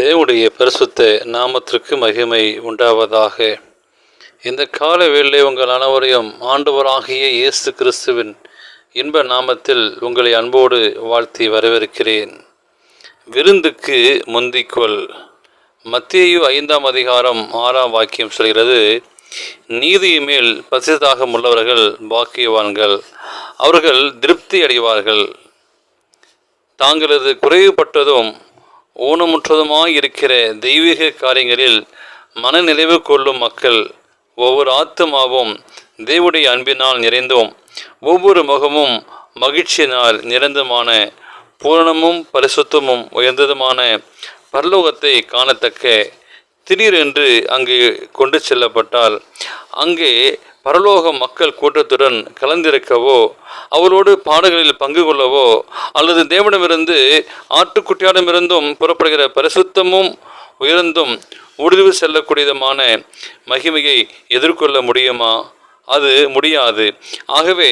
தேவனுடைய பரிசுத்த நாமத்திற்கு மகிமை உண்டாவதாக. இந்த கால வேளை உங்கள் அனைவரையும் ஆண்டவராகிய இயேசு கிறிஸ்துவின் இன்ப நாமத்தில் உங்களை அன்போடு வாழ்த்தி வரவேற்கிறேன். விருந்துக்கு முந்திக்கொள். மத்தேயு 5ஆம் அதிகாரம் 6ஆம் வாக்கியம் சொல்கிறது, நீதி மேல் பசிதாகம் உள்ளவர்கள் பாக்கியவான்கள், அவர்கள் திருப்தி அடைவார்கள். தாங்களது குறைவுபட்டதும் ஊனமுற்றதுமாயிருக்கிற தெய்வீக காரியங்களில் மனநிறைவு கொள்ளும் மக்கள், ஒவ்வொரு ஆத்துமாவும் தேவனுடைய அன்பினால் நிறைந்தும் ஒவ்வொரு முகமும் மகிழ்ச்சியினால் நிறைந்துமான பூரணமும் பரிசுத்தமும் உயர்ந்ததுமான பரலோகத்தை காணத்தக்க திடீரென்று அங்கே கொண்டு செல்லப்பட்டால் அங்கே பரலோக மக்கள் கூட்டத்துடன் கலந்திருக்கவோ, அவரோடு பாடல்களில் பங்கு கொள்ளவோ, அல்லது தேவனிடமிருந்து ஆட்டுக்குட்டியாடமிருந்தும் புறப்படுகிற பரிசுத்தமும் உயர்ந்தும் ஊடுருவி செல்லக்கூடியதுமான மகிமையை எதிர்கொள்ள முடியுமா? அது முடியாது. ஆகவே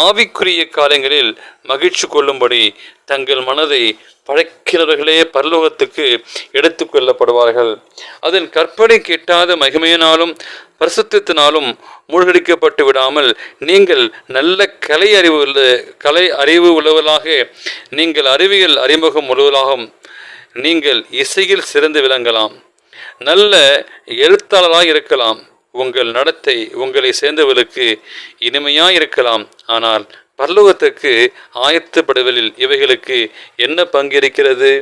ஆவிக்குரிய காரியங்களில் மகிழ்ச்சி கொள்ளும்படி தங்கள் மனதை படைக்கிறவர்களே பரலோகத்துக்கு எடுத்து கொள்ளப்படுவார்கள். அதன் கற்பனை கிட்டாத மகிமையினாலும் பரிசுத்தினாலும் மூழ்கடிக்கப்பட்டு விடாமல், நீங்கள் நல்ல கலை அறிவு உள்ளவர்களாக, நீங்கள் அறிவியல் அறிமுகம் உள்ளவர்களாக, நீங்கள் இசையில் சிறந்து விளங்கலாம், நல்ல எழுத்தாளராக இருக்கலாம், உங்கள் நடத்தை உங்களை சேர்ந்தவர்களுக்கு இனிமையாக இருக்கலாம். ஆனால் பரலோகத்துக்கு ஆயத்தப்படுவதில் இவைகளுக்கு என்ன பங்கு இருக்கிறது?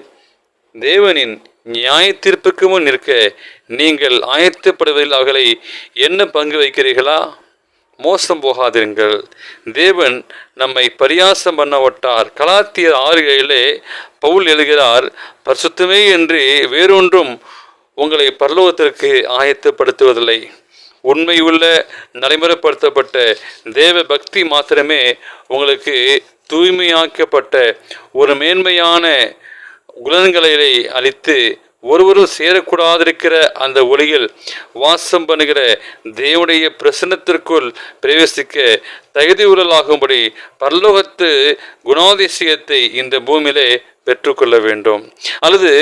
தேவனின் நியாய தீர்ப்புக்கு முன் நிற்க நீங்கள் ஆயத்தப்படுவதில் அவர்களை என்ன பங்கு வைக்கிறீர்களா? மோசம் போகாதிருங்கள். தேவன் நம்மை பரியாசம் பண்ண ஒட்டார். கலாத்தியர் 6:7 பவுல் எழுகிறார், பரிசுத்தமே என்று வேறொன்றும் உங்களை பரலோகத்திற்கு ஆயத்தப்படுத்துவதில்லை. உண்மையுள்ள நடைமுறைப்படுத்தப்பட்ட தேவ பக்தி மாத்திரமே உங்களுக்கு தூய்மையாக்கப்பட்ட ஒரு மேன்மையான குணங்களை அளித்து ஒருவரும் சேரக்கூடாதிருக்கிற அந்த ஒளியில் வாசம் பண்ணுகிற தேவனுடைய பிரசன்னத்திற்குள் பிரவேசிக்க தகுதியுள்ளலாகும்படி பரலோகத்து குணாதிசயத்தை இந்த பூமியிலே பெற்றுக்கொள்ள வேண்டும். அல்லது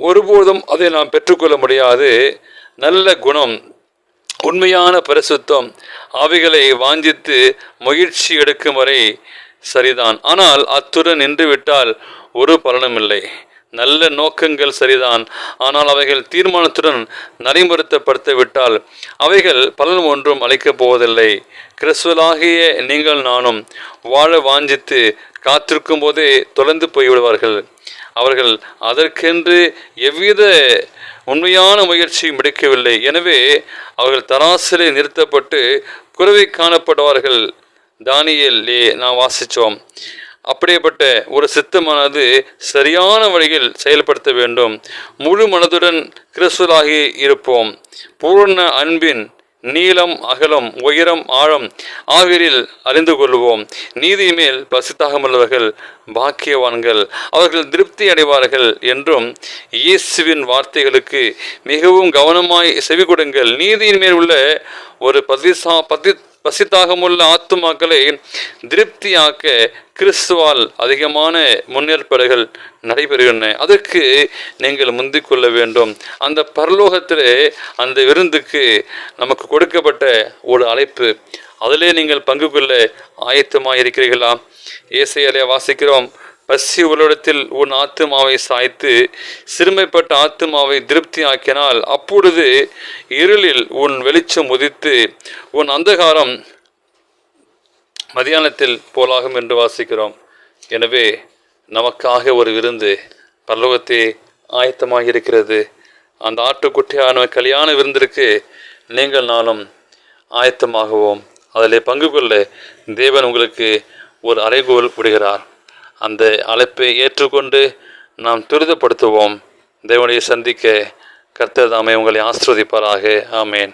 ஒருபோதும் அதை நாம் பெற்றுக்கொள்ள முடியாது. நல்ல குணம், உண்மையான பரிசுத்தம் ஆவிகளை வாஞ்சித்து மகிழ்ச்சி எடுக்கும் வரை சரிதான். ஆனால் அத்துடன் நின்றுவிட்டால் ஒரு பலனும் இல்லை. நல்ல நோக்கங்கள் சரிதான், ஆனால் அவைகள் தீர்மானத்துடன் நடைமுறைப்படுத்த விட்டால் அவைகள் பலன் ஒன்றும் அளிக்கப் போவதில்லை. கிறிஸ்துவலாகிய நீங்கள் நானும் வாழ வாஞ்சித்து காத்திருக்கும் போதே தொலைந்து போய்விடுவார்கள். அவர்கள் அதற்கென்று எவ்வித உண்மையான முயற்சியும் எடுக்கவில்லை. எனவே அவர்கள் தராசிலே நிறுத்தப்பட்டு குறைவை காணப்படுவார்கள். தானியேலே நாம் வாசித்தோம். அப்படிப்பட்ட ஒரு சித்தமானது சரியான வழியில் செயல்படுத்த வேண்டும். முழு மனதுடன் கிறிஸ்துவலாகி இருப்போம். பூர்ண அன்பின் நீளம், அகலம், உயரம், ஆழம் ஆகியோரில் அறிந்து கொள்வோம். நீதி மேல் பசித்தாகமுள்ளவர்கள் பாக்கியவான்கள், அவர்கள் திருப்தி அடைவார்கள் என்றும் இயேசுவின் வார்த்தைகளுக்கு மிகவும் கவனமாய் செவி கொடுங்கள். நீதியின் மேல் உள்ள ஒரு பசித்தாகமுள்ள ஆத்துமாக்களை திருப்தியாக்க கிறிஸ்துவால் அதிகமான முன்னேற்பாடுகள் நடைபெறுகின்றன. அதற்கு நீங்கள் முந்திக் கொள்ள வேண்டும். அந்த பரலோகத்திலே அந்த விருந்துக்கு நமக்கு கொடுக்கப்பட்ட ஒரு அழைப்பு, அதிலே நீங்கள் பங்கு கொள்ள ஆயத்தமாக இருக்கிறீர்களா? ஏசாயாவிலே வாசிக்கிறோம், பசி உள்ளிடத்தில் உன் ஆத்துமாவை சாய்த்து சிறுமைப்பட்ட ஆத்துமாவை திருப்தி ஆக்கினால் அப்பொழுது இருளில் உன் வெளிச்சம் உதித்து உன் அந்தகாரம் மதியானத்தில் போலாகும் என்று வாசிக்கிறோம். எனவே நமக்காக ஒரு விருந்து பரலோகத்தே ஆயத்தமாக இருக்கிறது. அந்த ஆட்டுக்குட்டியான கல்யாண விருந்திற்கு நீங்கள் நானும் ஆயத்தமாகுவோம். அதில் பங்கு கொள்ள தேவன் உங்களுக்கு ஒரு அறைகோல் விடுகிறார். அந்த அழைப்பை ஏற்றுக்கொண்டு நாம் துரிதப்படுத்துவோம். தேவனை சந்திக்க கர்த்தர் தாமே உங்களை ஆசீர்வதிப்பாராக. ஆமேன்.